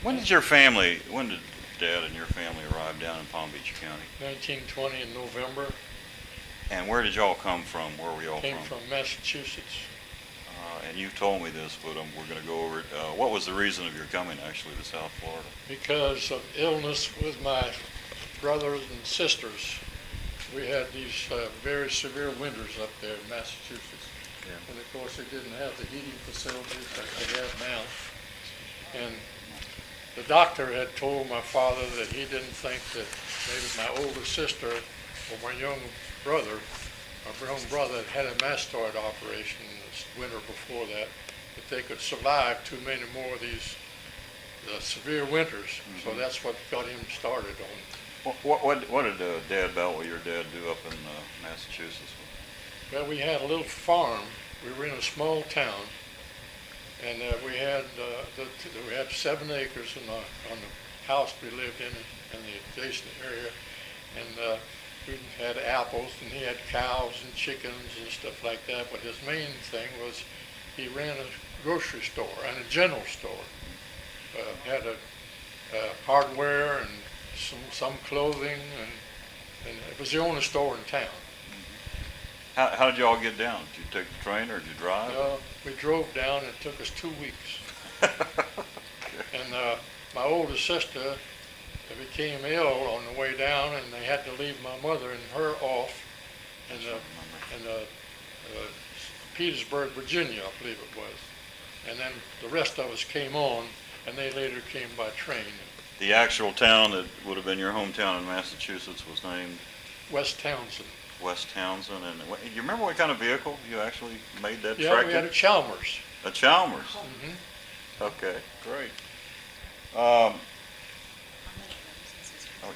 when did Dad and your family arrive down in Palm Beach County? 1920 in November. And where did y'all come from? Where were y'all Came from Massachusetts. And you've told me this, but we're going to go over it. What was the reason of your coming, actually, to South Florida? Because of illness with my brothers and sisters. We had these very severe winters up there in Massachusetts. Yeah. And of course they didn't have the heating facilities that they have now. And the doctor had told my father that he didn't think that maybe my older sister or my young brother had a mastoid operation this winter before that they could survive too many more of these severe winters. Mm-hmm. So that's what got him started on. What did Dad Boutwell, your dad, do up in Massachusetts? Well, we had a little farm. We were in a small town, and we had 7 acres on the house we lived in the adjacent area, and we had apples, and he had cows and chickens and stuff like that. But his main thing was he ran a grocery store and a general store. Had a hardware and some clothing, and it was the only store in town. How did you all get down? Did you take the train or did you drive? We drove down, and it took us 2 weeks. Okay. And my older sister became ill on the way down, and they had to leave my mother and her off in Petersburg, Virginia, I believe it was. And then the rest of us came on, and they later came by train. The actual town that would have been your hometown in Massachusetts was named? West Townsend. West Townsend. And you remember what kind of vehicle you actually made that trek? Yeah, we had a Chalmers. A Chalmers? Mm-hmm. Okay, great.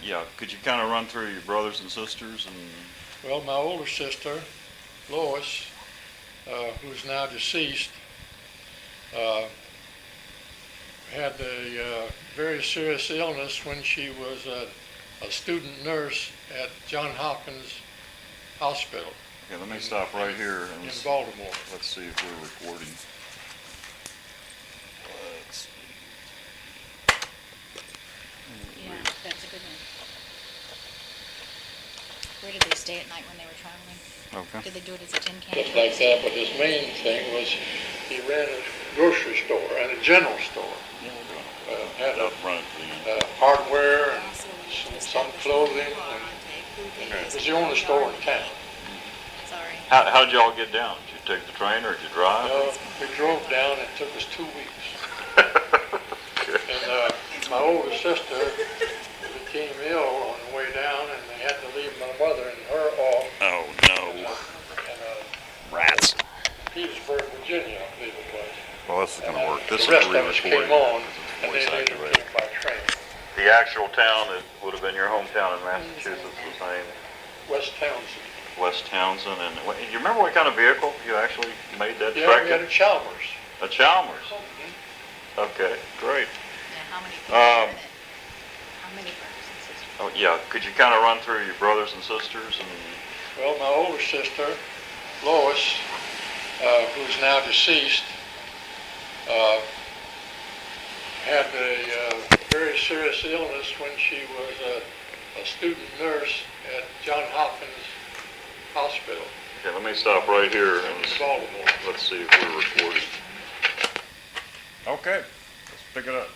Yeah, could you kind of run through your brothers and sisters? Well, my older sister, Lois, who's now deceased, had a very serious illness when she was a student nurse at Johns Hopkins Hospital. Okay, let me stop right here. In Baltimore. Let's see if we're recording. Let's see. Yeah, that's a good one. Where did they stay at night when they were traveling? Okay. Did they do it as a tin can? Just like that, but his main thing was he ran a grocery store and a general store. Had hardware and some clothing, and it was the only store in town. Sorry. How did y'all get down? Did you take the train or did you drive? We drove down, and it took us 2 weeks. Okay. And my older sister became ill on the way down, and they had to leave my mother and her off. Oh, no. Rats. Petersburg, Virginia, I believe it was. Well, this is going to work. This the rest is of us came on, and they later came by train. The actual town that would have been your hometown in Massachusetts was named? West Townsend. West Townsend. And you remember what kind of vehicle you actually made that trek? Yeah, we had a Chalmers. A Chalmers? Mm-hmm. Okay, great. Now, how many people were in it? How many brothers and sisters? Oh, yeah. Could you kind of run through your brothers and sisters? Well, my older sister, Lois, who's now deceased, had a very serious illness when she was a student nurse at Johns Hopkins Hospital. Okay, let me stop right here and in Baltimore. Let's see if we're recording. Okay, let's pick it up.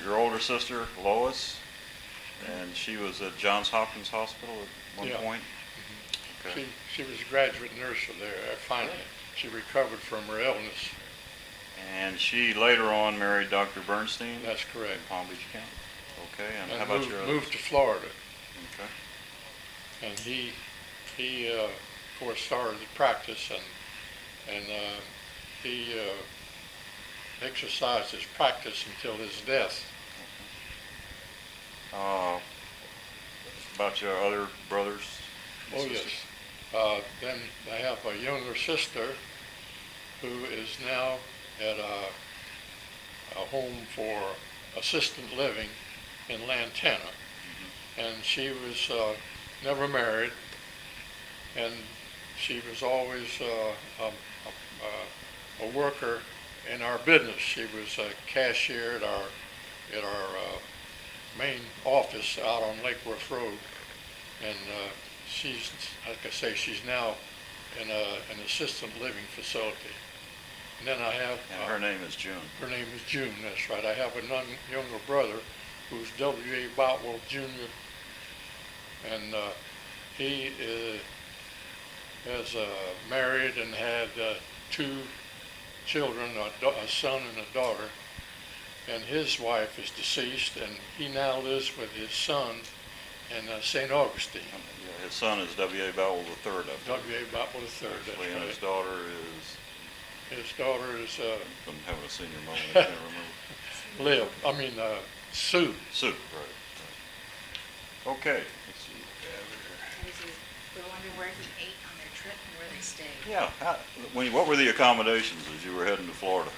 Your older sister, Lois, and she was at Johns Hopkins Hospital at one point? Mm-hmm. Okay. She was a graduate nurse there. Finally, she recovered from her illness. And she later on married Dr. Bernstein? That's correct. In Palm Beach County. Okay, and how moved, about your moved to Florida. Okay. And he of course, started to practice, and he exercised his practice until his death. About your other brothers? Oh, yes. Then I have a younger sister who is now at a home for assisted living in Lantana. Mm-hmm. And she was never married, and she was always a worker in our business. She was a cashier at our at our main office out on Lake Worth Road. And she's, like I say, she's now in an assisted living facility. And then I have... And her name is June. Her name is June, that's right. I have a younger brother who's W.A. Boutwell Jr. And he is married and had 2 children, a son and a daughter. And his wife is deceased, and he now lives with his son in St. Augustine. Yeah, his son is W.A. Boutwell III, I believe. W.A. Boutwell III, that's Actually, and right. his daughter is... His daughter is I'm having a senior moment, I can't remember. Sue. Sue, right. Okay, let's see. We're wondering where he ate on their trip and where they stayed. Yeah, what were the accommodations as you were heading to Florida?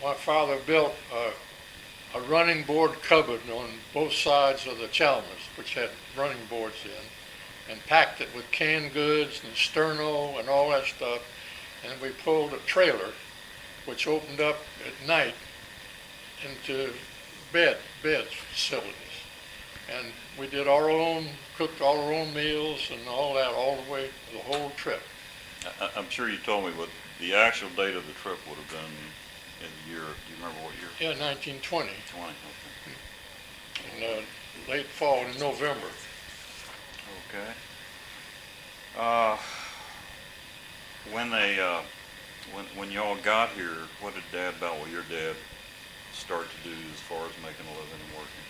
My father built a running board cupboard on both sides of the Chalmers, which had running boards in, and packed it with canned goods and sterno and all that stuff. And we pulled a trailer, which opened up at night into bed facilities. And we did cooked all our own meals and all that all the way, the whole trip. I'm sure you told me what the actual date of the trip would have been in the year. Do you remember what year? Yeah, 1920. 20, okay. In late fall in November. Okay. When y'all got here, what did Dad Boutwell, your dad, start to do as far as making a living and working?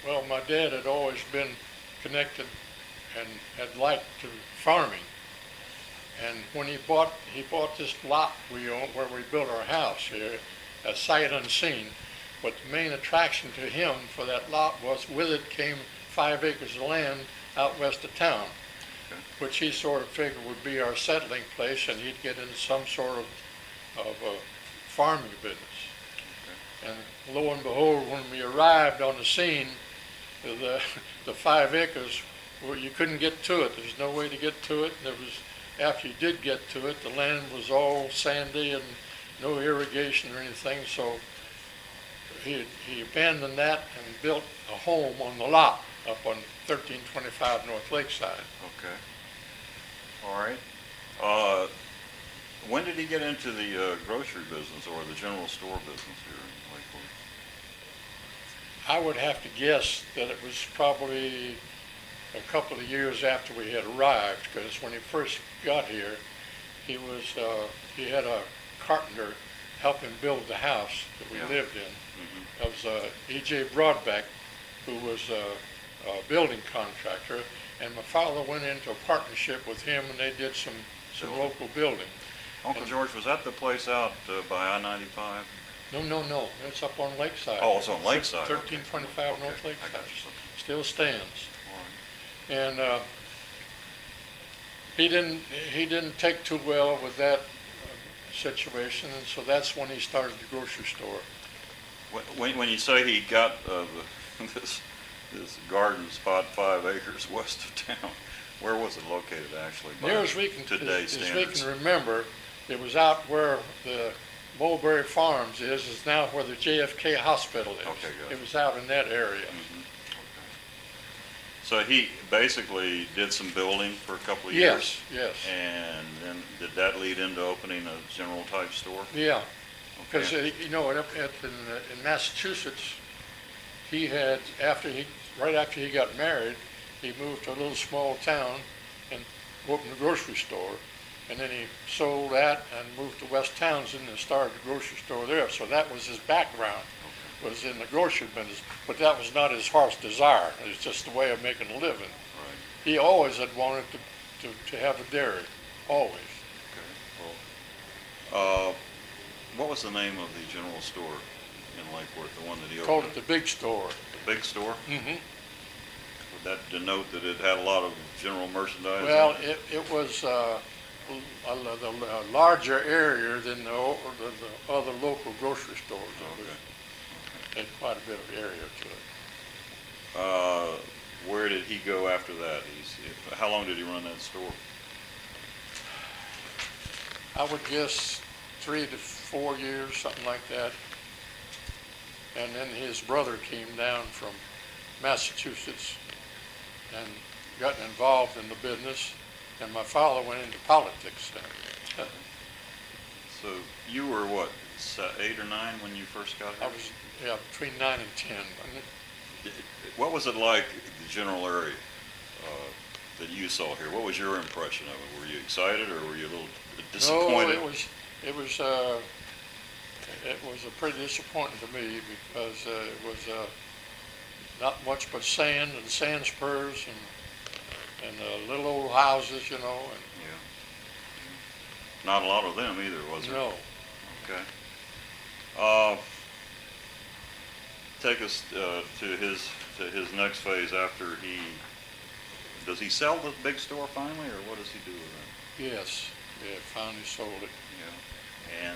Well, my dad had always been connected and had liked to farming. And when he bought this lot we own where we built our house here, a sight unseen. But the main attraction to him for that lot was with it came 5 acres of land out west of town, which he sort of figured would be our settling place, and he'd get into some sort of farming business. And lo and behold, when we arrived on the scene, the 5 acres, well, you couldn't get to it. There was no way to get to it. After you did get to it, the land was all sandy and no irrigation or anything. So he abandoned that and built a home on the lot up on 1325 North Lakeside. Okay. All right. When did he get into the grocery business or the general store business here in Lakewood? I would have to guess that it was probably a couple of years after we had arrived, because when he first got here, he had a carpenter help him build the house that we lived in. Mm-hmm. That was E.J. Broadbeck, who was a building contractor, and my father went into a partnership with him, and they did some local building. Uncle George, was that the place out by I-95? No. It's up on Lakeside. Oh, it's on Lakeside. 1325 Okay. North I Lakeside. got you. Still stands. All right. And he didn't take too well with that situation, and so that's when he started the grocery store. When you say he got this garden spot 5 acres west of town, where was it located actually? Near as we can remember, it was out where the Mulberry Farms is now where the JFK Hospital is. Okay, good. It was out in that area. Mm-hmm. Okay. So he basically did some building for a couple of years? Yes. And then did that lead into opening a general type store? Yeah, because Okay. in Massachusetts, he had right after he got married, he moved to a little small town and opened a grocery store, and then he sold that and moved to West Townsend and started a grocery store there. So that was his background, was in the grocery business, but that was not his heart's desire. It was just a way of making a living. Right. He always had wanted to have a dairy, always. Okay. Well, what was the name of the general store in Lake Worth, the one that he opened? Called it the Big Store. The Big Store? Mm-hmm. Would that denote that it had a lot of general merchandise? Well, in it? it was a larger area than the other local grocery stores. It had quite a bit of area to it. Where did he go after that? How long did he run that store? I would guess 3 to 4 years, something like that. and then his brother came down from Massachusetts and got involved in the business, and my father went into politics. So you were what, 8 or 9 when you first got I here? was, yeah, between 9 and 10. What was it like, the general area that you saw here? What was your impression of it? Were you excited or were you a little disappointed? No, it was pretty disappointing to me because it was not much but sand and sand spurs and little old houses, you know. And Yeah. Not a lot of them either, was there? no, Okay. Take us to his next phase after does he sell the big store finally, or what does he do with it? yes, yeah, finally sold it. Yeah.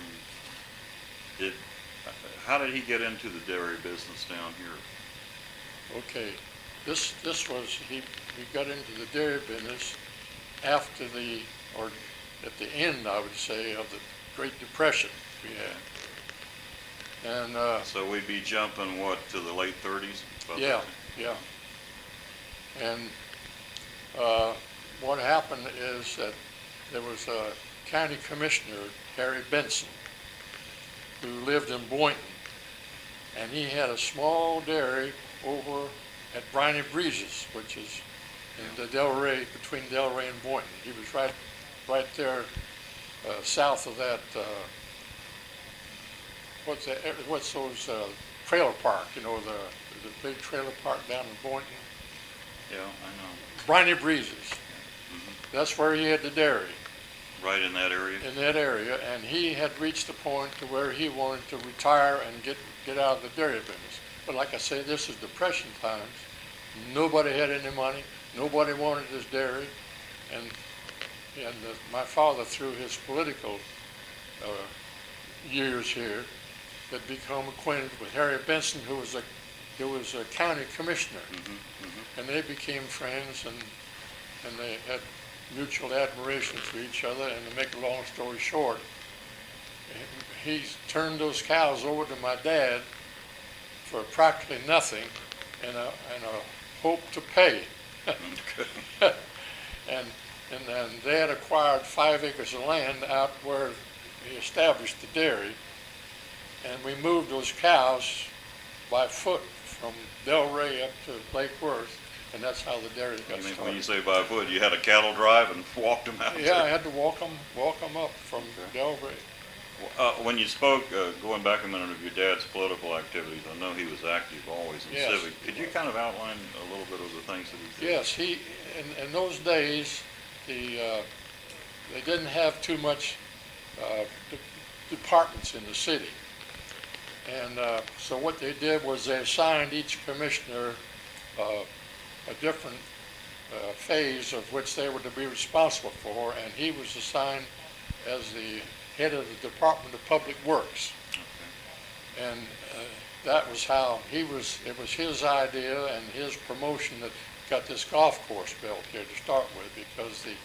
And how did he get into the dairy business down here? Okay, this was, he got into the dairy business after or at the end, I would say, of the Great Depression we had. And So we'd be jumping, what, to the late 30s? About yeah, that? yeah. And what happened is that there was a county commissioner, Harry Benson, who lived in Boynton, and he had a small dairy over at Briny Breezes, which is in the Delray, between Delray and Boynton. He was right there south of that. What's those trailer park? You know, the big trailer park down in Boynton. Yeah, I know. Briny Breezes. Mm-hmm. That's where he had the dairy. Right in that area? In that area, and he had reached a point to where he wanted to retire and get out of the dairy business. But like I say, this is Depression times. Nobody had any money. Nobody wanted this dairy, and my father, through his political years here, had become acquainted with Harry Benson, who was a county commissioner, Mm-hmm. Mm-hmm. and they became friends, and they had mutual admiration for each other. And to make a long story short, he turned those cows over to my dad for practically nothing and a hope to pay. Okay. And then they had acquired 5 acres of land out where he established the dairy, and we moved those cows by foot from Delray up to Lake Worth, and that's how the dairy got started. When you say by foot, you had a cattle drive and walked them out Yeah, there? I had to walk them up from Okay. Delray. When you spoke, going back a minute, of your dad's political activities, I know he was active always in Yes. civic. Could you kind of outline a little bit of the things that he did? Yes, in those days, they didn't have too much departments in the city. And so what they did was they assigned each commissioner a different phase of which they were to be responsible for, and he was assigned as the head of the Department of Public Works. Okay. And that was how it was his idea and his promotion that got this golf course built here to start with, because the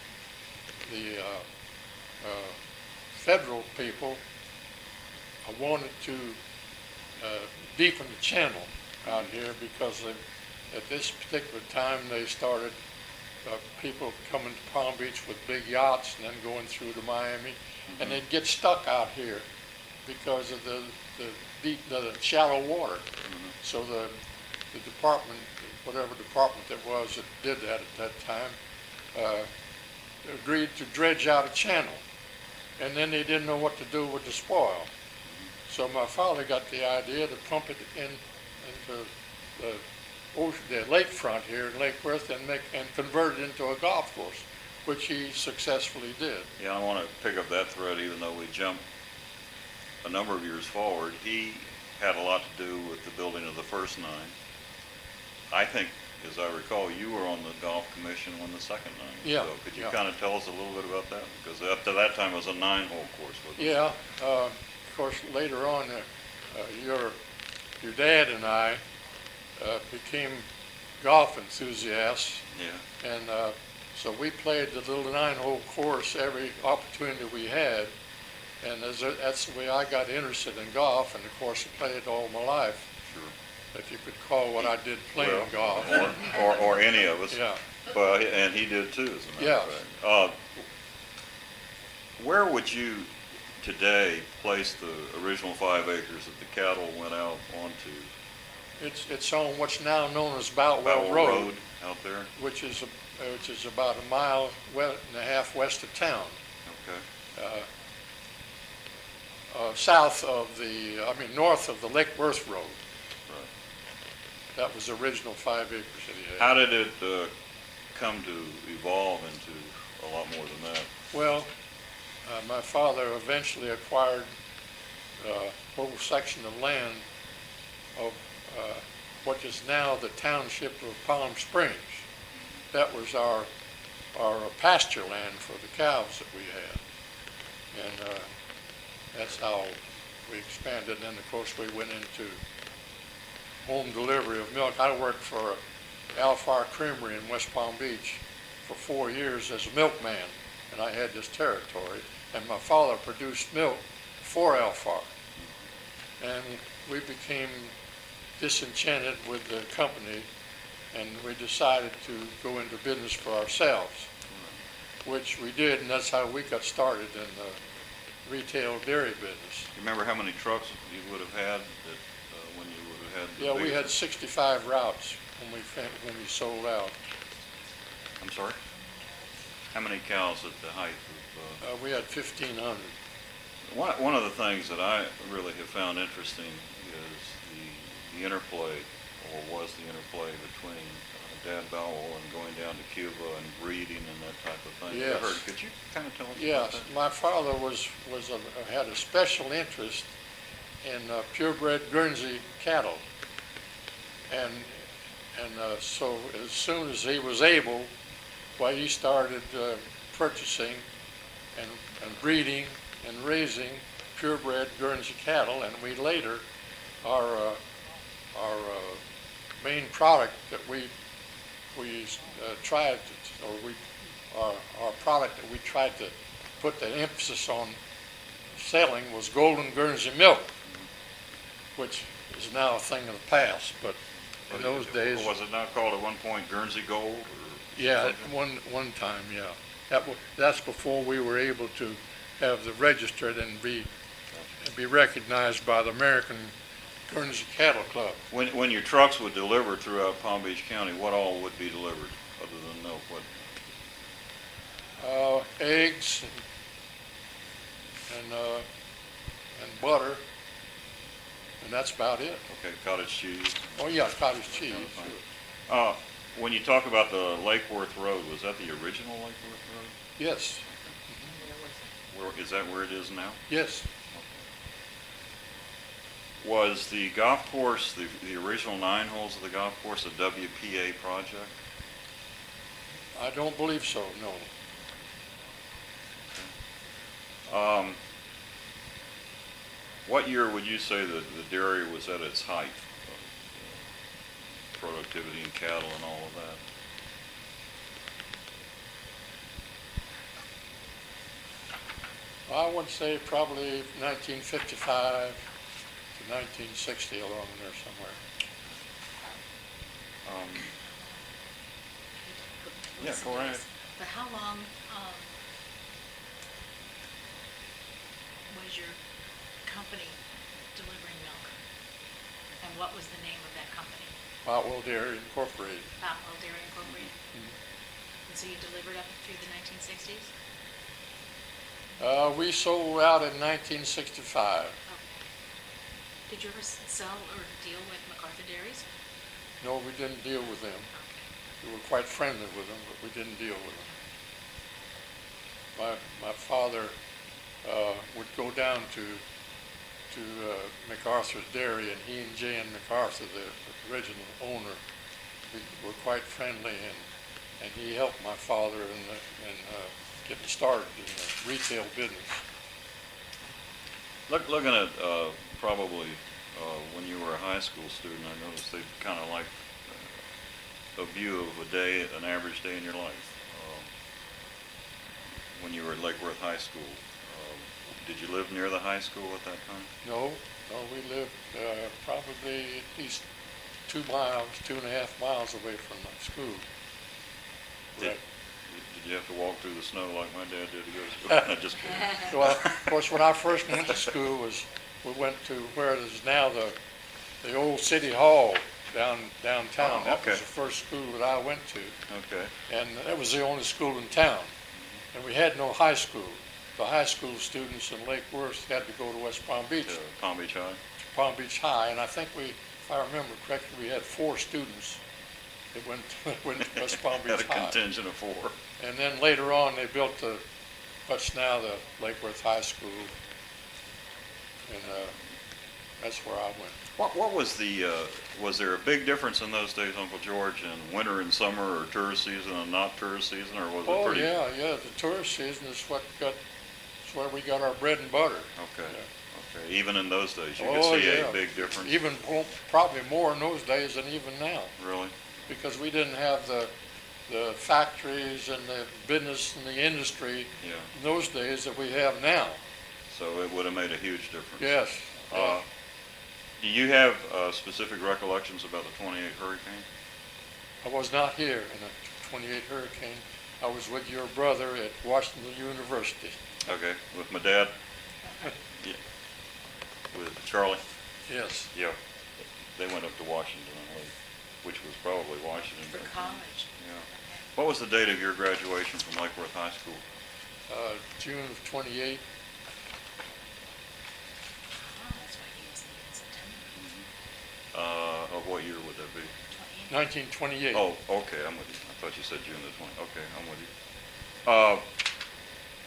federal people wanted to deepen the channel out here, because at this particular time they started people coming to Palm Beach with big yachts and then going through to Miami, Mm-hmm. and they'd get stuck out here because of the shallow water. Mm-hmm. So the department, whatever department it was that did that at that time, agreed to dredge out a channel, and then they didn't know what to do with the spoil. So my father got the idea to pump it into the ocean, the lakefront here in Lake Worth, and convert it into a golf course, which he successfully did. Yeah, I want to pick up that thread, even though we jumped a number of years forward. He had a lot to do with the building of the first 9. I think, as I recall, you were on the golf commission when the second 9 was Yeah, built. Could you yeah. kind of tell us a little bit about that? Because up to that time it was a 9-hole course, wasn't it? Yeah, of course, later on, your dad and I became golf enthusiasts, Yeah. and so we played the little 9-hole course every opportunity we had, and that's the way I got interested in golf, and of course I played it all my life. Sure. if you could call what I did playing Well, golf. or any of us. Yeah. But, and he did too, as a matter Yes. of fact. Where would you today place the original 5 acres that the cattle went out onto? It's on what's now known as Boutwell Boutwell Road, out there? which is about a mile and a half west of town. Okay. North of the Lake Worth Road. Right. That was the original 5 acres that he had. How did it come to evolve into a lot more than that? Well, my father eventually acquired a whole section of land of what is now the township of Palm Springs. That was our pasture land for the cows that we had. And that's how we expanded. And then, of course, we went into home delivery of milk. I worked for Alfar Creamery in West Palm Beach for 4 years as a milkman, and I had this territory. And my father produced milk for Alfar. And we became disenchanted with the company, and we decided to go into business for ourselves, which we did, and that's how we got started in the retail dairy business. You remember how many trucks you would have had when you would have had the Yeah, we biggest- had 65 routes when we sold out. I'm sorry? How many cows at the height of... We had 1,500. One of the things that I really have found interesting is the interplay, or was the interplay, between Dad Boutwell and going down to Cuba and breeding and that type of thing. Yes. Could you kind of tell us about Yes, that? my father had a special interest in purebred Guernsey cattle, and so as soon as he was able, he started purchasing and breeding and raising purebred Guernsey cattle, and we later our main product that we tried to, our product that we tried to put the emphasis on selling was golden Guernsey milk, which is now a thing of the past. But in those days, Was it not called at one point Guernsey Gold? Or yeah, at something? one time, yeah. That's before we were able to have the registered and be recognized by the American Guernsey Cattle Club. When your trucks would deliver throughout Palm Beach County, what all would be delivered other than milk? Eggs and butter, and that's about it. Okay, cottage cheese. Oh yeah, cottage cheese. Fine. When you talk about the Lake Worth Road, was that the original Lake Worth Road? Yes, Is that where it is now? yes. Was the golf course, the original 9 holes of the golf course, a WPA project? I don't believe so, no. What year would you say that the dairy was at its height of productivity in cattle and all of that? I would say probably 1955 to 1960, along there somewhere. Yeah, go ahead. But how long was your company delivering milk? And what was the name of that company? Boutwell Dairy Incorporated. Boutwell Dairy Incorporated? And so you delivered up through the 1960s? We sold out in 1965. Okay. Did you ever sell or deal with MacArthur Dairies? No, we didn't deal with them. We were quite friendly with them, but we didn't deal with them. My father would go down to MacArthur's Dairy, and he and J.N. MacArthur, the original owner, were quite friendly, and he helped my father in getting started in the retail business. Looking at probably when you were a high school student, I noticed they kind of like a view of a day, an average day in your life. When you were at Lake Worth High School, Did you live near the high school at that time? No, we lived probably at least 2 miles, 2.5 miles away from the school. Did you have to walk through the snow like my dad did to go to school? No, just kidding. Well, of course, when I first went to school, we went to where is now the old city hall downtown. Oh, That okay. was the first school that I went to, Okay. and that was the only school in town. And we had no high school. The high school students in Lake Worth had to go to West Palm Beach, Palm Beach High? Palm Beach High, and I think if I remember correctly, we had 4 students that went to West Palm Beach Had a High. contingent of 4. And then later on, they built what's now the Lake Worth High School, and that's where I went. What was was there a big difference in those days, Uncle George, in winter and summer, or tourist season and not tourist season, or was it Oh, pretty? yeah, the tourist season is it's where we got our bread and butter. Okay, Yeah. okay. Even in those days, you could Oh, see yeah. a big difference? Even probably more in those days than even now, Really? because we didn't have the factories and the business and the industry Yeah. in those days that we have now. So it would have made a huge difference. Yes. Do you have specific recollections about the 28 hurricane? I was not here in the 28 hurricane. I was with your brother at Washington University. Okay, with my dad? Yeah. With Charlie? Yes. Yeah. They went up to Washington, I believe, which was probably Washington. For college. Yeah. What was the date of your graduation from Lake Worth High School? June of 28. Oh, that's why he was in September. Of what year would that be? 1928. Oh, okay, I'm with you. I thought you said June the 20th. Okay, I'm with you.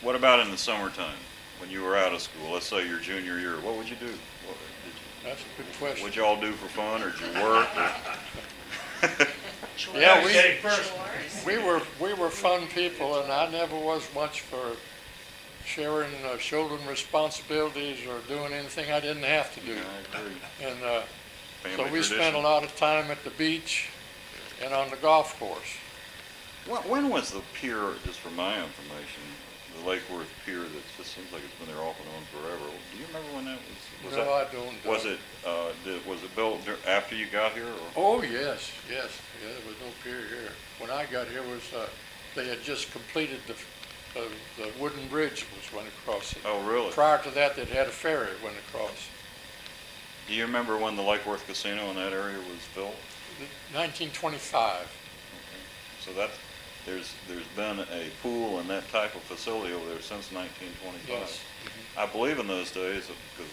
What about in the summertime, when you were out of school? Let's say your junior year, what would you do? That's a good question. What'd you all do for fun, or did you work? Chores. Yeah, Chores. we were fun people, and I never was much for sharing children responsibilities or doing anything I didn't have to do. I agree. And Family so we tradition. spent a lot of time at the beach and on the golf course. When was the pier, just for my information, the Lake Worth Pier that just seems like it's been there off and on forever? Do you remember when that was? No, I don't. Was it built after you got here? Or? Oh, yes. Yeah, there was no pier here. When I got here they had just completed the wooden bridge was went across it. Oh, really? Prior to that, they'd had a ferry went across. Do you remember when the Lake Worth Casino in that area was built? 1925. Okay. So there's been a pool and that type of facility over there since 1925. Yes. I believe in those days, because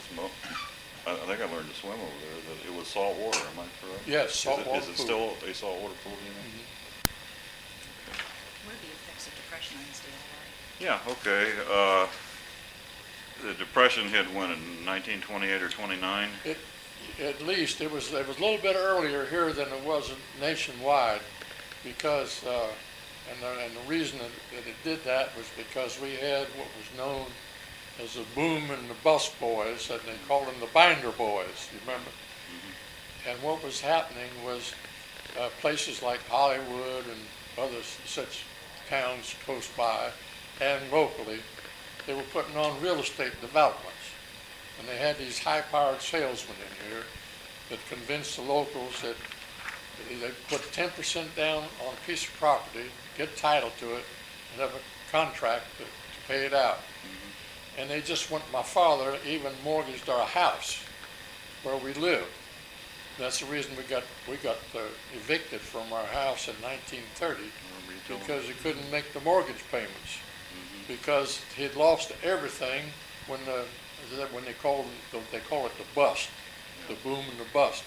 I think I learned to swim over there, that it was salt water. Am I correct? Yes, salt water Is it pool. still a saltwater pool? Do you know? What are the effects of depression on his daily life? Yeah. Okay. The Depression hit when, in 1928 or 29? At least it was a little bit earlier here than it was nationwide, because and the reason that it did that was because we had what was known as the boom and the bust boys, and they called them the binder boys. You remember? Mm-hmm. And what was happening was places like Hollywood and other such towns close by and locally, they were putting on real estate developments. And they had these high-powered salesmen in here that convinced the locals that they put 10% down on a piece of property, get title to it, and have a contract to pay it out. Mm-hmm. And they just went, my father even mortgaged our house where we lived. That's the reason we got evicted from our house in 1930, because he couldn't make the mortgage payments, because he'd lost everything when they call it the bust, the boom and the bust,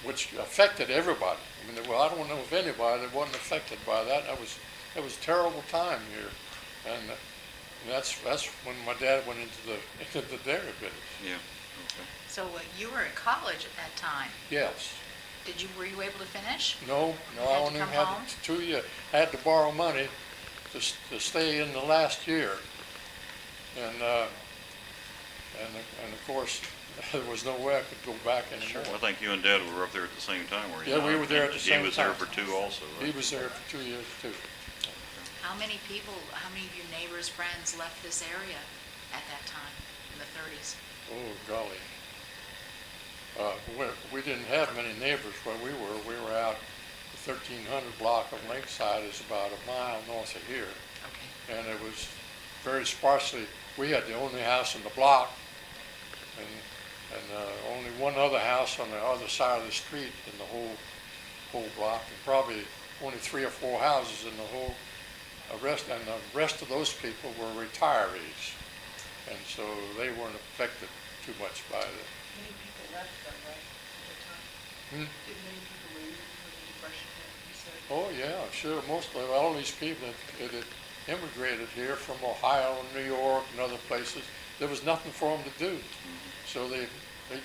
which affected everybody. I mean, well, I don't know of anybody that wasn't affected by that. That was a terrible time here, and that's when my dad went into the dairy business. Yeah. Okay. So you were in college at that time. Yes. Were you able to finish? No, You I had to only come had home? 2 years. I had to borrow money to stay in the last year, and of course there was no way I could go back Sure. anymore. I think you and Dad were up there at the same time, were you? Yeah, not? we were there at the same He was time. there for 2 also, right? He was there for 2 years too. How many of your neighbors, friends left this area at that time, in the 30s? Oh, golly. We didn't have many neighbors where we were. We were out the 1300 block of Lakeside is about a mile north of here. Okay. And it was very sparsely, we had the only house in the block, and only one other house on the other side of the street in the whole block, and probably only 3 or 4 houses in the whole rest, and the rest of those people were retirees, and so they weren't affected too much by it. Many people left that way at the time. Did many people leave when the Depression hit, you said? Oh yeah, sure. Most of all these people that had immigrated here from Ohio and New York and other places, there was nothing for them to do, so they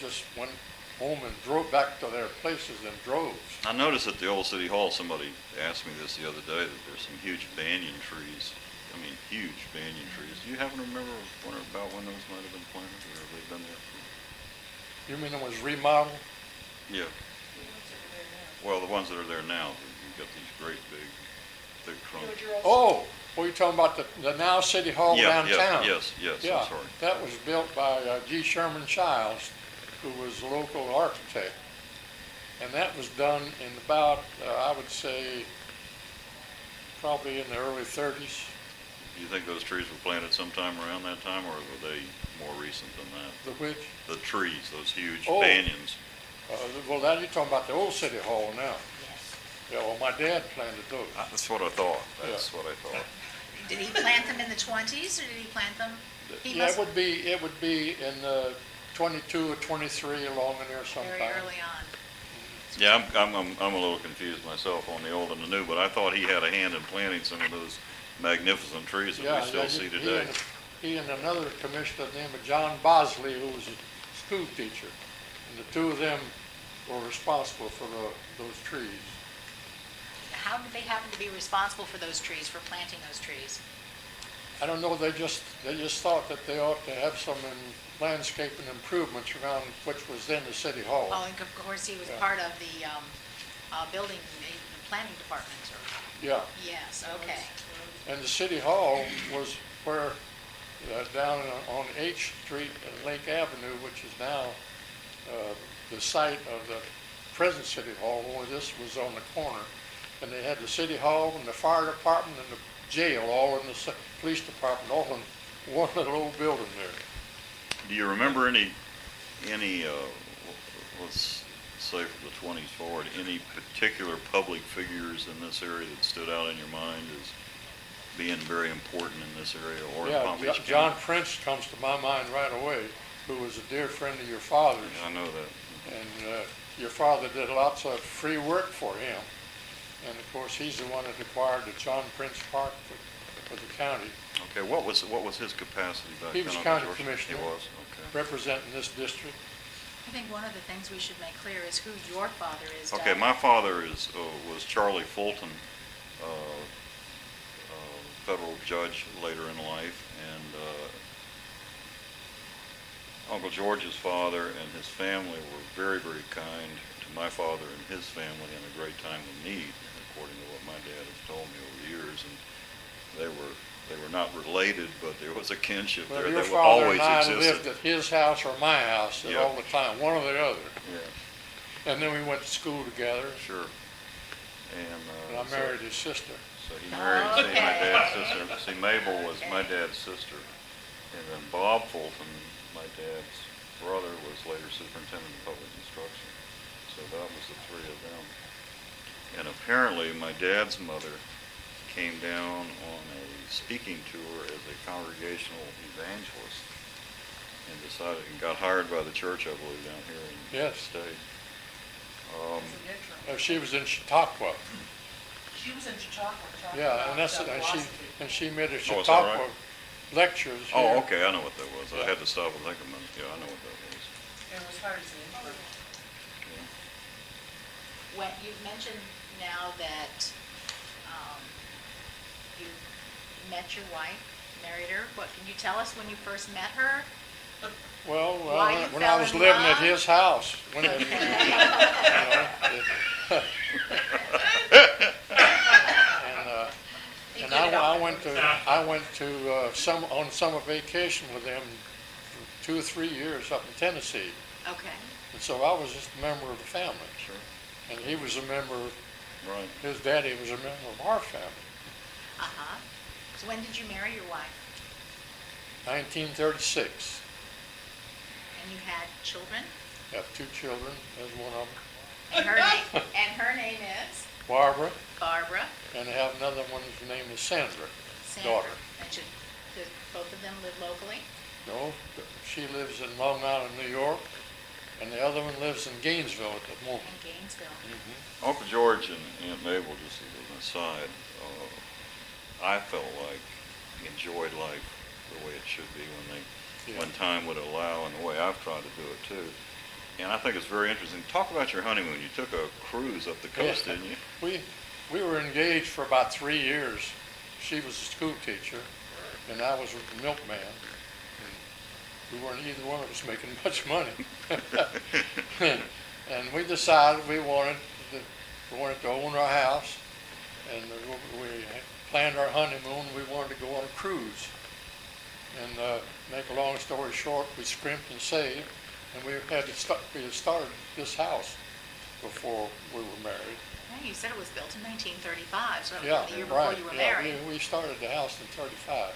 just went home and drove back to their places in droves. I noticed at the old city hall, somebody asked me this the other day, that there's some huge banyan trees. I mean, huge banyan trees. Do you happen to wonder about when those might have been planted, or have they been there? You mean it was remodeled? Yeah. Well, the ones that are there now, you've got these great big, thick trunks. Oh, you're talking about the now City Hall downtown? Yes, Yeah, I'm sorry. that was built by G. Sherman Childs, who was a local architect. And that was done in about, I would say, probably in the early 30s. Do you think those trees were planted sometime around that time, or were they more recent than that? The which? The trees, those huge Oh. banyans. Well, now you're talking about the old City Hall now. Yes. Yeah, well, my dad planted those. That's what I thought. That's Yeah. what I thought. Did he plant them in the 20s, or did he plant them? He Yeah, must it would be in 22 or 23 along in there sometime. very early on. Yeah, I'm a little confused myself on the old and the new, but I thought he had a hand in planting some of those magnificent trees that Yeah, we still yeah, see he today. He and another commissioner named John Bosley, who was a school teacher, and the two of them were responsible for those trees. How did they happen to be responsible for those trees, for planting those trees? I don't know, they just thought that they ought to have some landscaping improvements around which was then the City Hall. Oh, and of course, he was Yeah. part of the building, the planning department, or, Yeah, yes, okay. and the City Hall was where, down on H Street and Lake Avenue, which is now the site of the present City Hall, only this was on the corner. And they had the City Hall and the fire department and the jail all in the police department, all in one little old building there. Do you remember any let's say from the 20s forward, any particular public figures in this area that stood out in your mind as being very important in this area or in Palm Beach County? John Prince comes to my mind right away, who was a dear friend of your father's. I know that. And your father did lots of free work for him. And of course, he's the one that acquired the John Prince Park for the county, Okay, what was his capacity back He then? was Uncle county George? commissioner. He was, okay. representing this district. I think one of the things we should make clear is who your father is, Doug. Okay, my father was Charlie Fulton, federal judge later in life, and Uncle George's father and his family were very, very kind to my father and his family in a great time of need, according to what my dad has told me over the years. And they were not related, but there was a kinship Well, there your that father always and I existed. lived at his house or my house Yeah. all the time, one or the other. Yeah, And then we went to school together, sure. And and I married his sister. So he married, Oh, see, my okay. dad's sister. See, Mabel was my Okay. dad's sister. And then Bob Fulton, my dad's brother, was later superintendent of public instruction. So that was the three of them. And apparently my dad's mother came down on a speaking tour as a congregational evangelist and got hired by the church, I believe, down here in Yes. the state. She was in Chautauqua. She was in Chautauqua talking Yeah, about and that's philosophy. and she made a Oh, is that Chautauqua right? lectures here. Oh, okay, I know what that was. I Yeah. had to stop and think a minute. Yeah, I know what that was. And was hired as an intern. When you mentioned now that you met your wife, married her, what, can you tell us when you first met her? Well, Why you when I fell was in living at love? his house. When it, and You and give it I I went to on summer vacation with them for 2 or 3 years up in Tennessee. Okay. And so I was just a member of the family. Sure. And he was a member, Right. his daddy was a member of our family. Uh-huh. So when did you marry your wife? 1936. And you had children? Have 2 children. There's one of them, And her name is? Barbara, Barbara. and I have another one whose name is Sandra, Sandra. daughter. And did both of them live locally? No, she lives in Long Island, New York, and the other one lives in Gainesville at the moment. In Gainesville. Uncle George and Aunt Mabel, just as an aside, I felt like he enjoyed life the way it should be when time would allow, and the way I've tried to do it too. And I think it's very interesting. Talk about your honeymoon. You took a cruise up the coast, Yeah. didn't you? We were engaged for about 3 years. She was a school teacher, and I was a milkman. And we weren't either one of us making much money. And we decided we wanted to own our house, and we planned our honeymoon. We wanted to go on a cruise. And make a long story short, we scrimped and saved, and we had started this house before we were married. Yeah, you said it was built in 1935, so that Yeah, was the year before right. you were Yeah, married. we started the house in '35.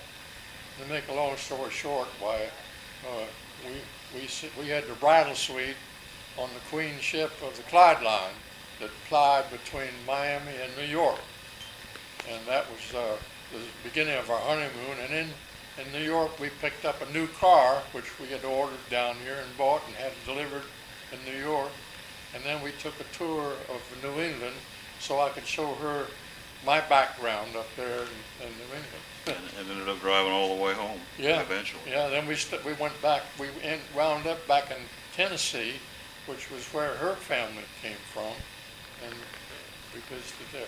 To make a long story short, we had the bridal suite on the Queen ship of the Clyde line that plied between Miami and New York, and that was the beginning of our honeymoon. And in New York, we picked up a new car, which we had ordered down here and bought and had delivered in New York. And then we took a tour of New England so I could show her my background up there in New England. And ended up driving all the way home. Yeah. Eventually. Yeah, then we went back, wound up back in Tennessee, which was where her family came from, and we visited there.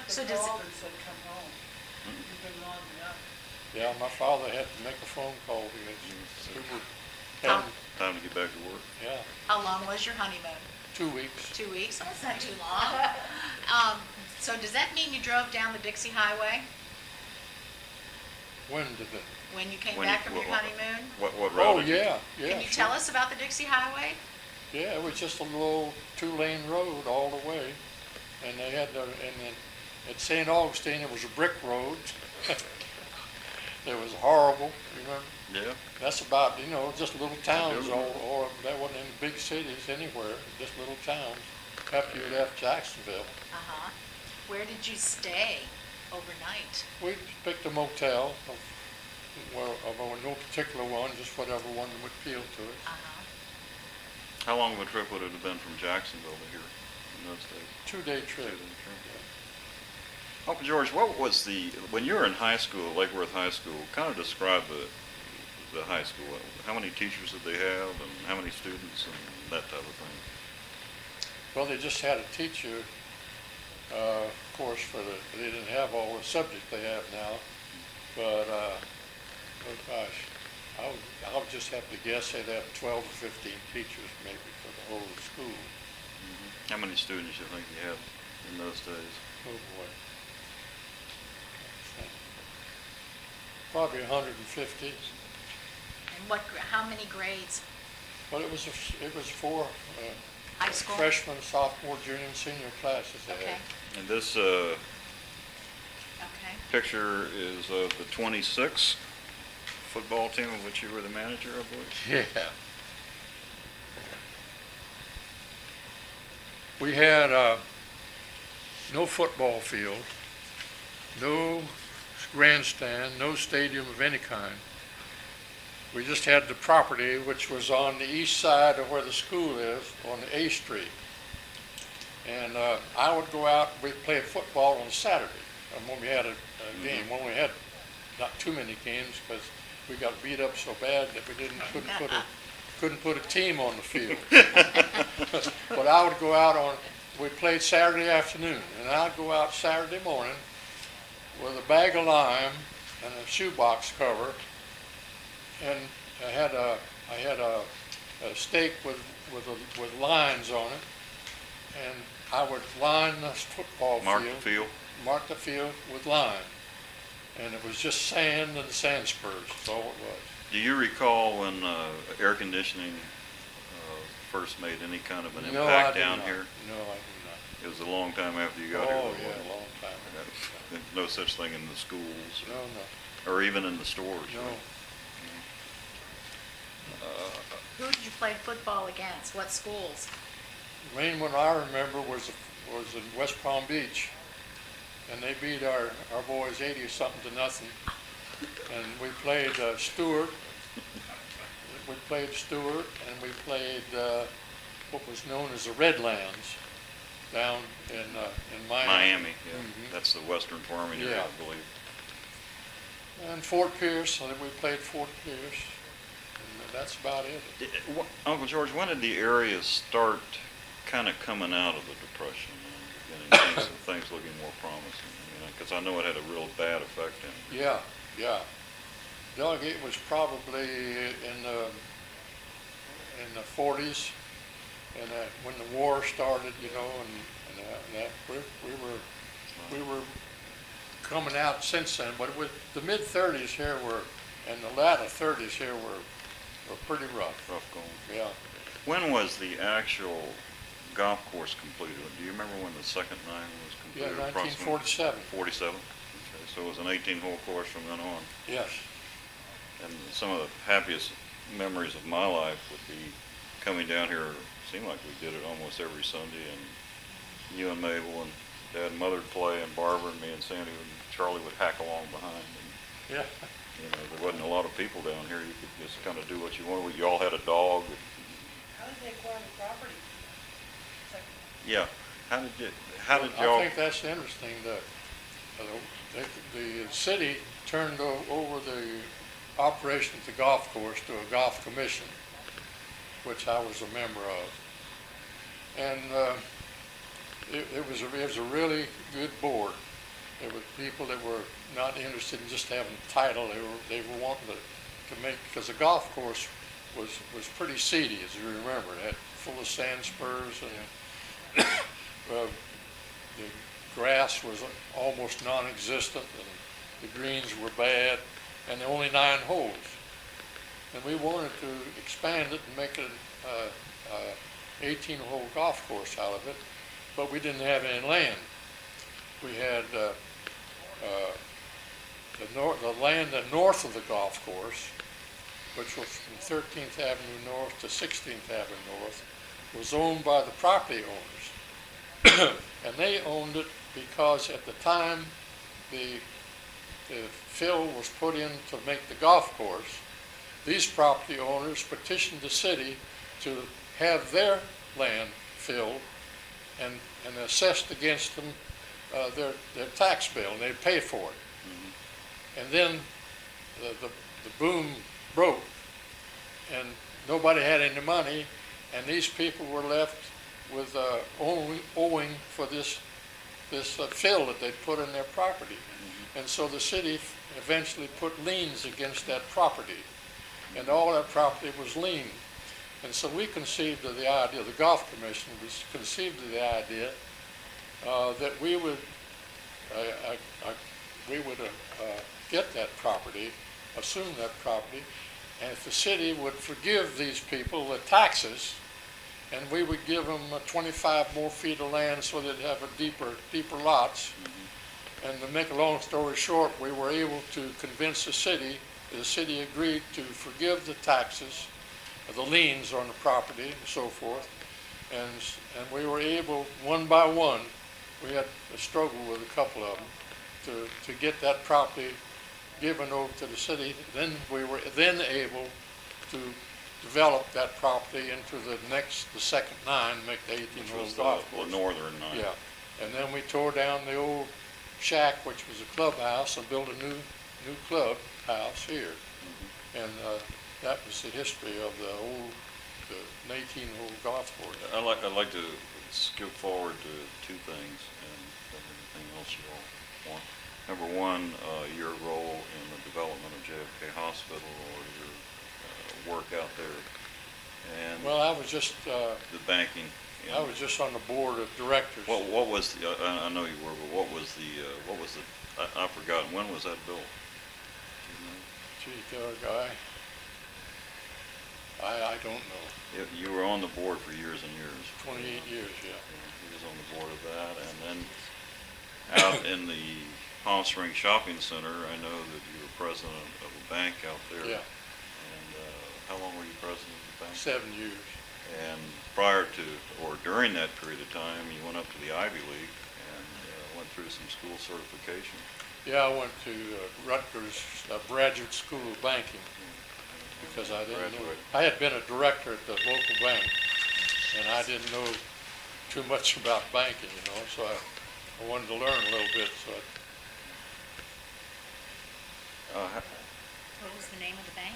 So So does it- and said, come home. You've been long enough. Yeah, my father had to make a phone call because we were How- having, Time to get back to work. yeah, How long was your honeymoon? 2 weeks. 2 weeks? That's not too long. So does that mean you drove down the Dixie Highway When did it? when you came When back you- from your what- honeymoon? What route? Oh, did you- yeah, yeah. Can you sure. tell us about the Dixie Highway? Yeah, it was just a little 2-lane road all the way, and they had and then at St. Augustine it was a brick road. It was horrible, you remember? Yeah. That's about, just little towns, do. or that wasn't in big cities anywhere, just little towns, after you left Jacksonville. Uh-huh. Where did you stay overnight? We picked a motel, no particular one, just whatever one would appeal to us. Uh-huh. How long of a trip would it have been from Jacksonville to here in those days? 2-day trip. Uncle George, what was when you were in high school, Lake Worth High School, kind of describe the high school. How many teachers did they have, and how many students, and that type of thing? Well, they just had a teacher, of course, they didn't have all the subjects they have now, but, oh gosh, I'll just have to guess they'd have 12 or 15 teachers maybe for the whole school. How many students do you think you had in those days? Oh boy. Probably 150. And how many grades? But it was 4 High school? freshman, sophomore, junior, and senior classes they Okay, had. And this okay. picture is of the 26 football team of which you were the manager, I believe. Yeah. We had no football field, no grandstand, no stadium of any kind. We just had the property, which was on the east side of where the school is, on the A Street. And I would go out, we'd play football on Saturday, when we had a game. When we had not too many games, because we got beat up so bad that we couldn't put a team on the field. But I would go out we played Saturday afternoon, and I'd go out Saturday morning with a bag of lime and a shoebox cover, and I had a stake with lines on it, and I would line the football Mark field. the field. Mark the field with line. and it was just sand and sand spurs, that's all it was. Do you recall when air conditioning first made any kind of an No, I impact do down not. here? No, I do It was a long time after you not. got here. Oh, wasn't yeah, it? a long time ago. There's no such thing in the schools No, no, or even in the stores. no. right? Who did you play football against? What schools? The main one I remember was in West Palm Beach, and they beat our boys 80-something to nothing. And we played Stewart. We played Stewart, and we played what was known as the Redlands down in Miami. Miami, yeah. Mhm. That's the western farming area, Yeah. I believe. And Fort Pierce, so we played Fort Pierce, and that's about it. Uncle George, when did the area start kind of coming out of the Depression and beginning things looking more promising? Because I know it had a real bad effect in it. Yeah, yeah. Doug, it was probably in the 40s, and when the war started, you know, and that we were coming out since then. But with the mid 30s here and the latter 30s here were pretty rough. Rough going. Yeah. When was the actual golf course completed? Do you remember when the second nine was Yeah, completed? 1947. 47? Okay, so it was an 18-hole course from then on. Yes. And some of the happiest memories of my life would be coming down here. It seemed like we did it almost every Sunday, and you and Mabel and Dad and Mother would play, and Barbara and me and Sandy and Charlie would hack along behind. And, Yeah. there wasn't a lot of people down here. You could just kind of do what you wanted. You all had a dog. How did they acquire the property? Yeah. How did I y'all? think that's interesting. The city turned over the operation of the golf course to a golf commission, which I was a member of. And it was a really good board. There were people that were not interested in just having a title. They were wanting to make, because the golf course was pretty seedy, as you remember. It had full of sand spurs, and the grass was almost non-existent, and the greens were bad, and there were only 9 holes. And we wanted to expand it and make it an 18-hole golf course out of it, but we didn't have any land. We had the land north of the golf course, which was from 13th Avenue North to 16th Avenue North, was owned by the property owners. And they owned it because at the time the fill was put in to make the golf course, these property owners petitioned the city to have their land filled and assessed against them their tax bill, and they'd pay for it. Mm-hmm. And then the boom broke, and nobody had any money, and these people were left with owing for this fill that they'd put in their property. Mm-hmm. And so the city eventually put liens against that property, and all that property was lien. And so we conceived of the idea, the Golf Commission was conceived of the idea that we would get that property, assume that property, and if the city would forgive these people the taxes, and we would give them 25 more feet of land so they'd have a deeper lots. Mm-hmm. And to make a long story short, we were able to convince the city agreed to forgive the taxes, the liens on the property and so forth, and we were able, one by one, we had a struggle with a couple of them to get that property given over to the city. Then we were able to develop that property into the second 9, make the 18-hole golf course. The northern 9. Yeah, and then we tore down the old shack, which was a clubhouse, and built a new clubhouse here. Mm-hmm. And that was the history of the 18-hole golf course. I'd like to skip forward to 2 things and everything else you all want. Number 1, your role in the development of JFK Hospital, or your work out there, and well, I was just the banking I was just on the board of directors. What was the, I know you were, but what was the, I've forgotten, when was that built? Do you know? Gee, guy, I don't know. You were on the board for years and years. 28 years, yeah. He was on the board of that, and then out in the Palm Springs Shopping Center, I know that you were president of a bank out there. Yeah, And how long were you president of the bank? 7 years. And prior to, or during that period of time, you went up to the Ivy League and went through some school certification. Yeah, I went to Rutgers Graduate School of Banking because I didn't know. I had been a director at the local bank, and I didn't know too much about banking, so I wanted to learn a little bit. So What was the name of the bank?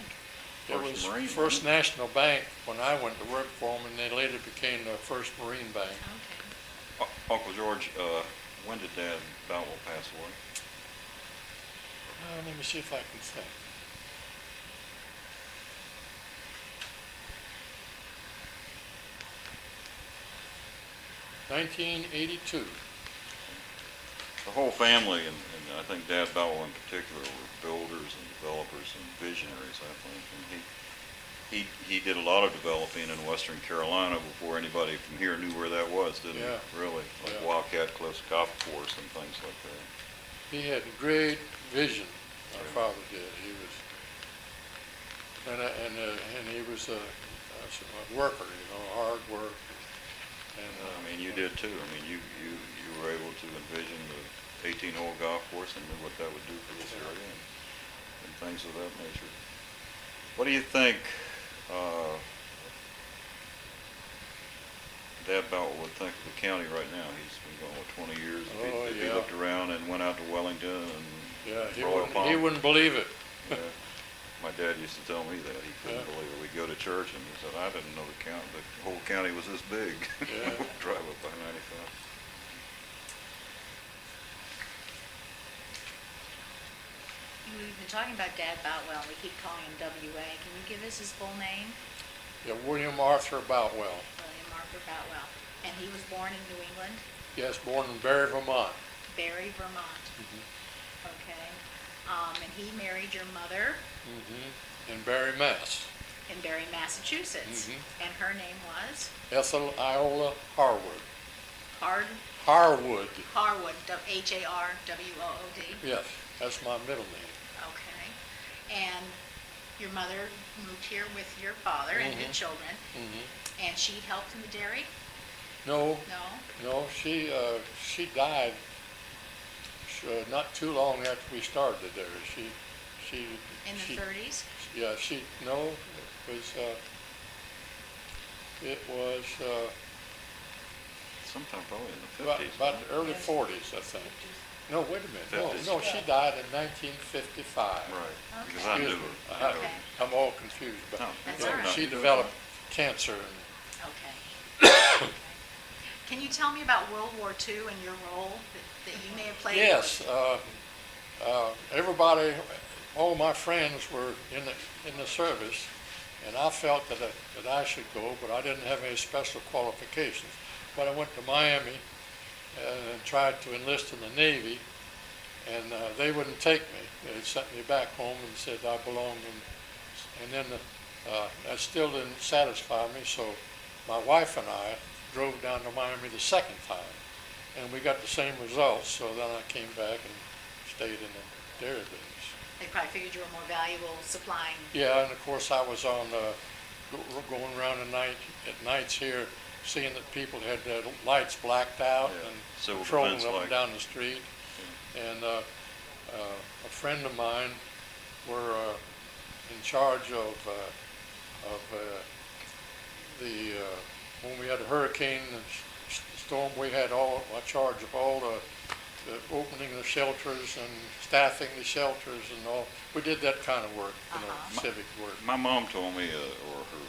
it First was Marine, First wasn't National Bank when I went to work for them, and they later became the First Marine Bank. Okay. Uncle George, when did Dad Boutwell pass away? Let me see if I can think. 1982. The whole family, and I think Dad Boutwell in particular, were builders and developers and visionaries, I think. And he did a lot of developing in Western Carolina before anybody from here knew where that was, didn't Yeah. he? Really, like Yeah. Wildcat Cliffs Golf Course and things like that. He had great vision. My Yeah. father did. He was, and he was a worker, hard work. And I mean, you did too. I mean, you were able to envision the 18-hole golf course and knew what that would do for this area and things of that nature. What do you think Dad Boutwell would think of the county right now? He's been going, 20 years? If he yeah. looked around and went out to Wellington and yeah, Royal Palm. he wouldn't believe it. Yeah. My dad used to tell me that. He couldn't Yeah. believe it. We'd go to church and he said, I didn't know the whole county was this big. Yeah. Drive up by 95. We've been talking about Dad Boutwell, and we keep calling him W.A. Can you give us his full name? Yeah, William Arthur Boutwell. William Arthur Boutwell. And he was born in New England, Yes, born in Barry, Vermont. Barry, Vermont. Mm-hmm. Okay. And he married your mother In Barry, Mass. in Barry, Massachusetts. Mhm. And her name was Ethel Iola Harwood. Harwood, Harwood. Harwood, Yes, that's my middle name. Okay. And your mother moved here with your father and the Mhm. children, Mm-hmm. and she helped in the dairy? No, No? she died not too long after we started the dairy. She In the she, 30s? Yeah, it was Sometime probably in the about 50s. the early 40s, I think. No, wait a minute. 50s. No, she died in 1955. Right, Okay. because I knew Excuse me. her. I know Okay. her. I'm all confused, but No, That's no, all right. she developed cancer. Okay. Okay. Can you tell me about World War II and your role that you may have played? Yes, everybody, all my friends were in the service, and I felt that I should go, but I didn't have any special qualifications. But I went to Miami and tried to enlist in the Navy, and they wouldn't take me. They sent me back home and said I belonged and then that still didn't satisfy me, so my wife and I drove down to Miami the second time, and we got the same results, so then I came back and stayed in the dairy business. They probably figured you were more valuable supplying. Yeah, and of course I was on going around at nights here, seeing that people had their lights blacked out Yeah, and civil patrolling defense up like. and down the street. And a friend of mine were in charge of when we had a hurricane and storm, we had a charge of all the opening the shelters and staffing the shelters and all. We did that kind of work, Uh-huh. civic work. My mom told me, or her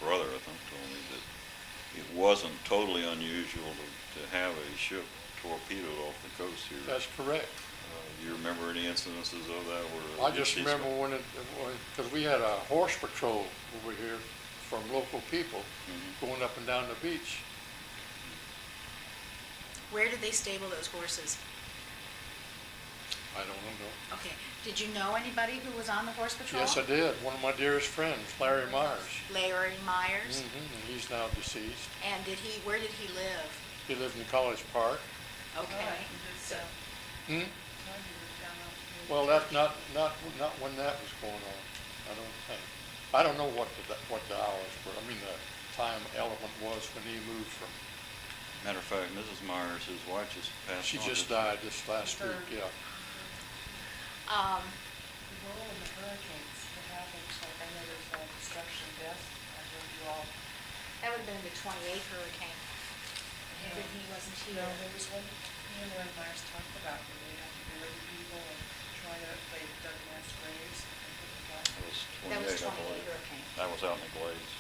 brother, I think, told me that it wasn't totally unusual to have a ship torpedoed off the coast here. That's correct. Do you remember any incidences of that? Where I just remember because we had a horse patrol over here from local people Mhm. going up and down the beach. Where did they stable those horses? I don't know. Okay. Did you know anybody who was on the horse patrol? Yes, I did. One of my dearest friends, Larry Myers. Larry Myers. And he's now deceased. And where did he live? He lived in College Park. Okay. So, Well, that's not when that was going on. I don't think. I don't know what the hours were. I mean, the time element was when he moved from. Matter of fact, Mrs. Myers, his wife, just passed on. She just died this last week. Yeah. The role in the hurricanes, what happens, like I know there's all destruction, death, I heard you all. that would have been the 28th hurricane. But he wasn't here. No, there was one, me and Larry Myers talked about, where they have to bury people and try to, they dug mass graves and put the black. That was 28, That was I believe. 28 hurricane. That was out in the glades.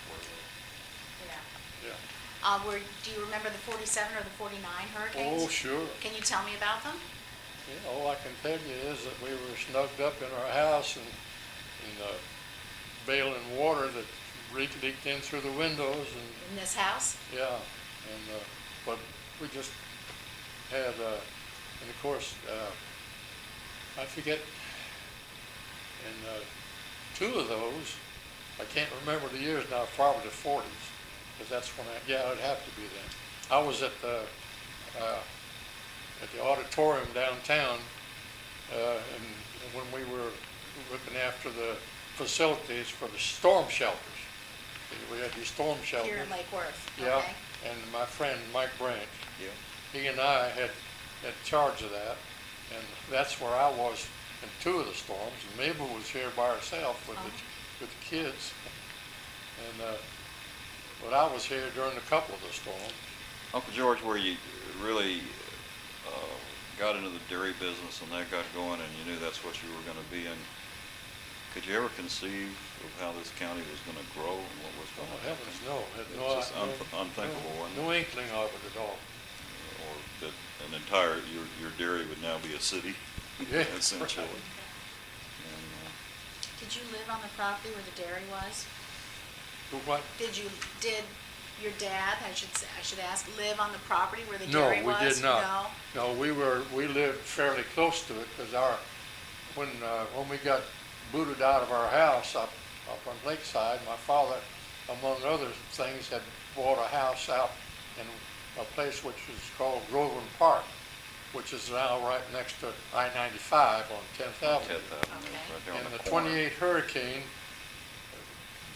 Yeah. Yeah. Do you remember the 47 or the 49 hurricanes? Oh, sure. Can you tell me about them? Yeah, all I can tell you is that we were snugged up in our house and bailing water that leaked in through the windows In this house? yeah, but we just had, and of course, I forget, and two of those, I can't remember the years now, probably the 40s, because that's when it'd have to be then. I was at the auditorium downtown, and when we were looking after the facilities for the storm shelters. We had these storm shelters. Here in Lake Worth? Yeah, Okay. and my friend Mike Branch, Yeah. he and I had charge of that, and that's where I was in two of the storms, and Mabel was here by herself with the kids, and but I was here during a couple of the storms. Uncle George, where you really got into the dairy business and that got going and you knew that's what you were going to be in, could you ever conceive of how this county was going to grow and what was going to happen? Heavens, no. Had It no, was just unthinkable, wasn't it? no inkling of it at all. Or that an entire, your dairy would now be a city, Yeah, essentially. right. And, Did you live on the property where the dairy was? What? Did your dad, I should ask, live on the property where the No, dairy we was? did not. No, we lived fairly close to it because when we got booted out of our house up on Lakeside, my father, among other things, had bought a house out in a place which is called Groveland Park, which is now right next to I-95 on 10th Avenue. Okay. right there on And the the corner. 28 hurricane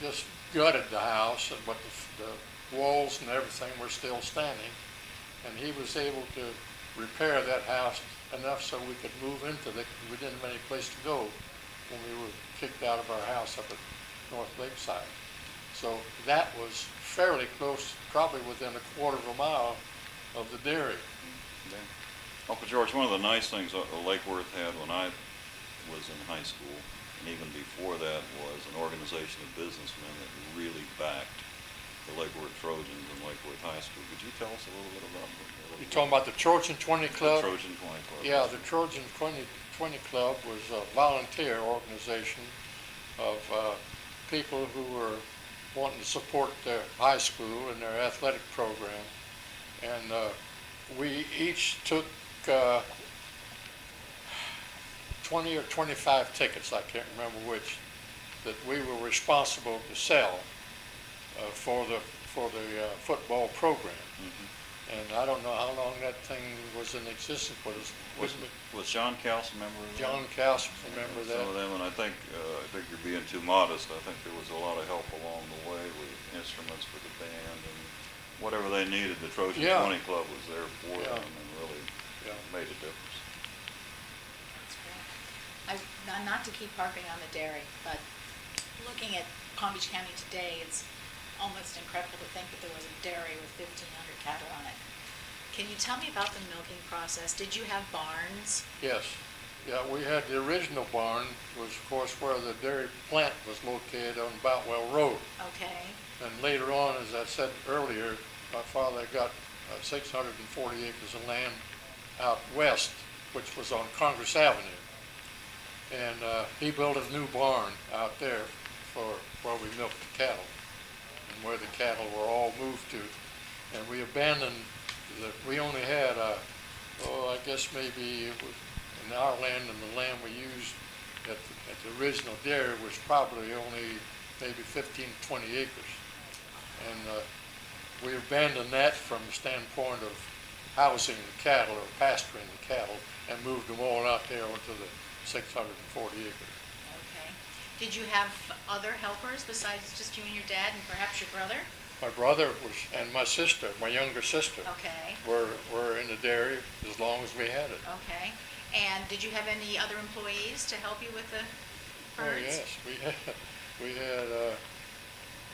just gutted the house, but the walls and everything were still standing. And he was able to repair that house enough so we could move into it. We didn't have any place to go when we were kicked out of our house up at North Lakeside. So that was fairly close, probably within a quarter of a mile of the dairy. Yeah. Uncle George, one of the nice things Lake Worth had when I was in high school, and even before that, was an organization of businessmen that really backed the Lake Worth Trojans and Lake Worth High School. Could you tell us a little bit about them? You're talking about the Trojan 20 Club? The Trojan 20 Club. Yeah, the Trojan 20 Club was a volunteer organization of people who were wanting to support their high school and their athletic program. And we each took 20 or 25 tickets, I can't remember which, that we were responsible to sell for the football program. Mhm. And I don't know how long that thing was in existence, but Was John Kels a member of that? John Cass, remember Some of that? them, and I think you're being too modest. I think there was a lot of help along the way with instruments for the band and whatever they needed. The Trojan Yeah. 20 Club was there for Yeah. them and really Yeah. made a difference. That's great. Not to keep harping on the dairy, but looking at Palm Beach County today, it's almost incredible to think that there was a dairy with 1,500 cattle on it. Can you tell me about the milking process? Did you have barns? Yes. Yeah, we had the original barn, was of course where the dairy plant was located on Boutwell Road. Okay. And later on, as I said earlier, my father got 640 acres of land out west, which was on Congress Avenue. And he built a new barn out there for where we milked the cattle and where the cattle were all moved to. And we abandoned we only had, I guess maybe it was in our land and the land we used at the original dairy was probably only maybe 15, 20 acres. And we abandoned that from the standpoint of housing the cattle or pasturing the cattle and moved them all out there onto the 640 acres. Okay. Did you have other helpers besides just you and your dad and perhaps your brother? My brother was, and my sister, my younger sister, Okay. were in the dairy as long as we had it. Okay. And did you have any other employees to help you with the Oh, birds? yes, we had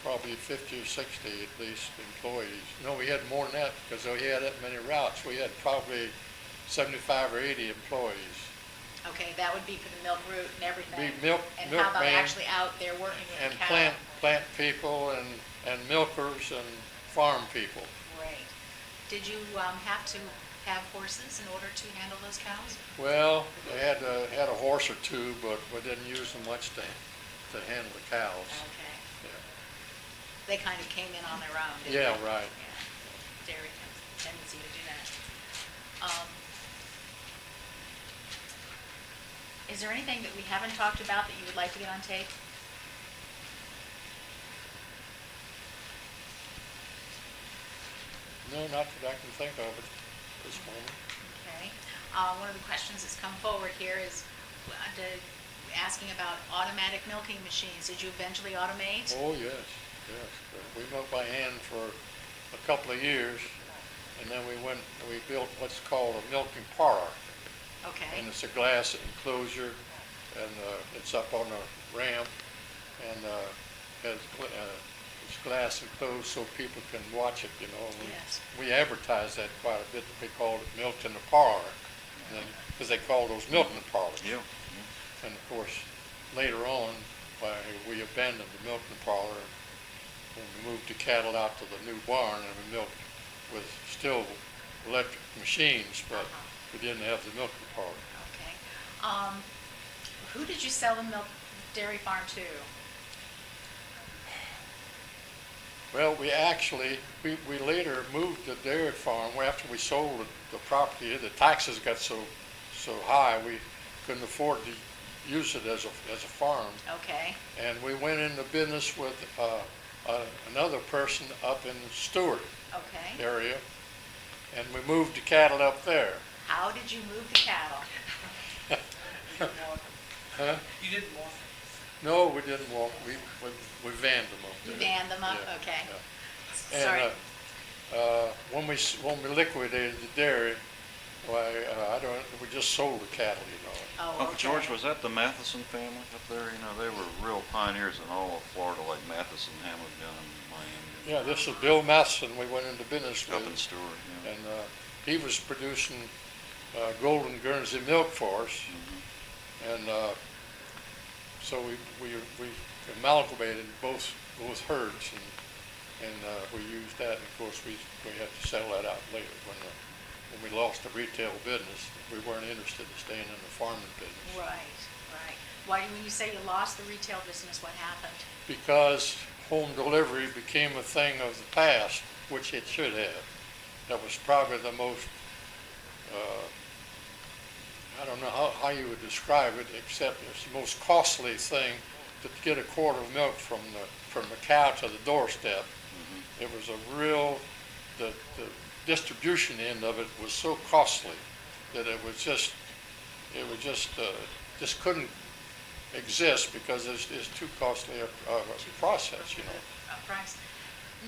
probably 50 or 60 at least employees. No, we had more than that because we had that many routes. We had probably 75 or 80 employees. Okay, that would be for the milk route and everything. Be milk, And how about milkman actually out there working with and the cattle? plant people and milkers and farm people. Great. Did you have to have horses in order to handle those cows? Well, they had a horse or two, but we didn't use them much to handle the cows. Okay. Yeah. They kind of came in on their own, didn't Yeah, they? right. Yeah. Dairy has a tendency to do that. Is there anything that we haven't talked about that you would like to get on tape? No, not that I can think of at this moment. Okay. One of the questions that's come forward here is asking about automatic milking machines. Did you eventually automate? Oh, yes, yes. We milked by hand for a couple of years, and then we built what's called a milking parlor. Okay. And it's a glass enclosure, and it's up on a ramp, and it's glass enclosed so people can watch it, you know. Yes. We advertised that quite a bit. We called it milked in the parlor, because they call those milking parlors. Yeah. And of course, later on, we abandoned the milking parlor when we moved the cattle out to the new barn, and we milked with still electric machines, but we didn't have the milking parlor. Okay. Who did you sell the milk dairy farm to? Well, we later moved the dairy farm after we sold the property. The taxes got so high, we couldn't afford to use it as a farm. Okay. And we went into business with another person up in the Stewart Okay. area, and we moved the cattle up there. How did you move the cattle? Huh? You didn't walk. No, we didn't walk. We vanned them up You there. vanned them up? Yeah, Okay. yeah. Sorry. And when we liquidated the dairy, we just sold the cattle, you know. Oh, Uncle okay. George, was that the Matheson family up there? You know, they were real pioneers in all of Florida, like Matheson, Hamilton, and Miami. Yeah, this is Bill Matheson we went into business Up in with, Stewart, yeah. and he was producing golden Guernsey milk for us, and so we amalgamated both herds, and we used that, and of course we had to sell that out later when we lost the retail business. We weren't interested in staying in the farming business. Right, right. Why, when you say you lost the retail business, what happened? Because home delivery became a thing of the past, which it should have. That was probably the most, I don't know how you would describe it, except it's the most costly thing to get a quart of milk from the cow to the doorstep. It was the distribution end of it was so costly that it just couldn't exist because it's too costly a process, you know. Price.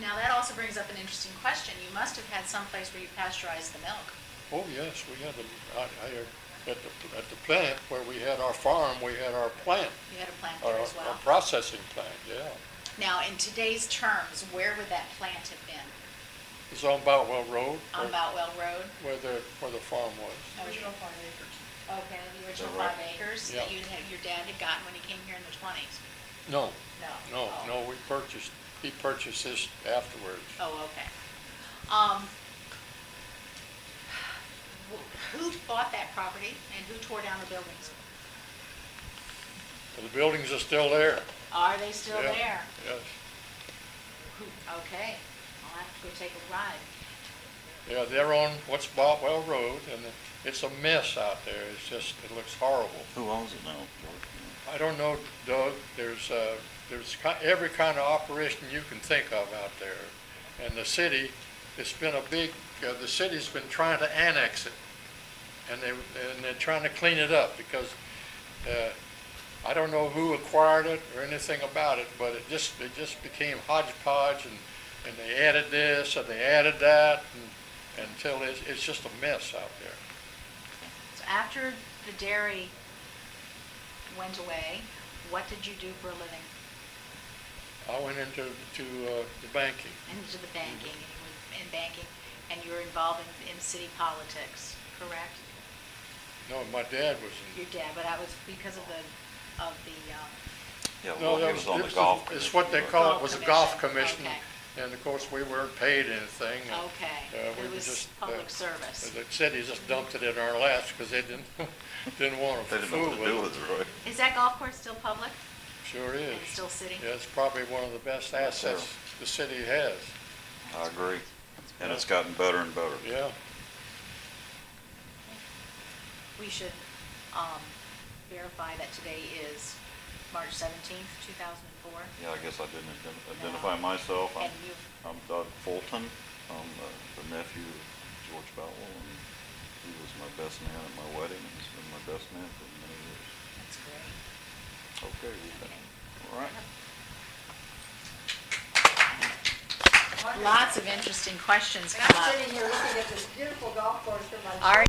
Now, that also brings up an interesting question. You must have had some place where you pasteurized the milk. Oh, yes, we had at the plant where we had our farm, we had our plant, You had a plant there as our well. processing plant, yeah. Now, in today's terms, where would that plant have been? It's on Boutwell Road. On Boutwell Road? Where the farm was. Original 5 acres. Okay, the original right? 5 acres Yeah. that your dad had gotten when he came here in the 20s? No, No? no, he purchased this afterwards. Oh, okay. Who bought that property and who tore down the buildings? The buildings are still there. Are they still Yeah, there? Yes. Okay, I'll have to go take a ride. Yeah, they're on what's Boutwell Road, and it's a mess out there. It's just, it looks horrible. Who owns it now, George? I don't know, Doug, there's every kind of operation you can think of out there. And the city, it's been a big, the city's been trying to annex it. And they're trying to clean it up because, I don't know who acquired it or anything about it, but it just became hodgepodge, and they added this and they added that, and until it's just a mess out there. So after the dairy went away, what did you do for a living? I went into the banking. Into the banking, and you were in banking, and you were involved in city politics, correct? No, my dad was in. Your dad, but that was because of the Yeah, No, well, he was on the golf commission. It's what they right? call it, was a golf commission. Okay. And of course, we weren't paid anything. Okay, We it were was just, public service. The city just dumped it in our laps because they didn't want to They didn't know fool what to do with it. with it, right? Is that golf course still public Sure is. and still city? Yeah, it's probably one of the best assets the city has. I agree. And it's gotten better and better. Yeah. We should verify that today is March 17th, 2004. Yeah, I guess I didn't identify myself. And you, I'm Doug Fulton. I'm the nephew of George Boutwell, and he was my best man at my wedding, and he's been my best man for many years. that's great. Okay, all right. Lots of interesting questions And come I'm up. sitting here looking at this beautiful golf course from my. All right.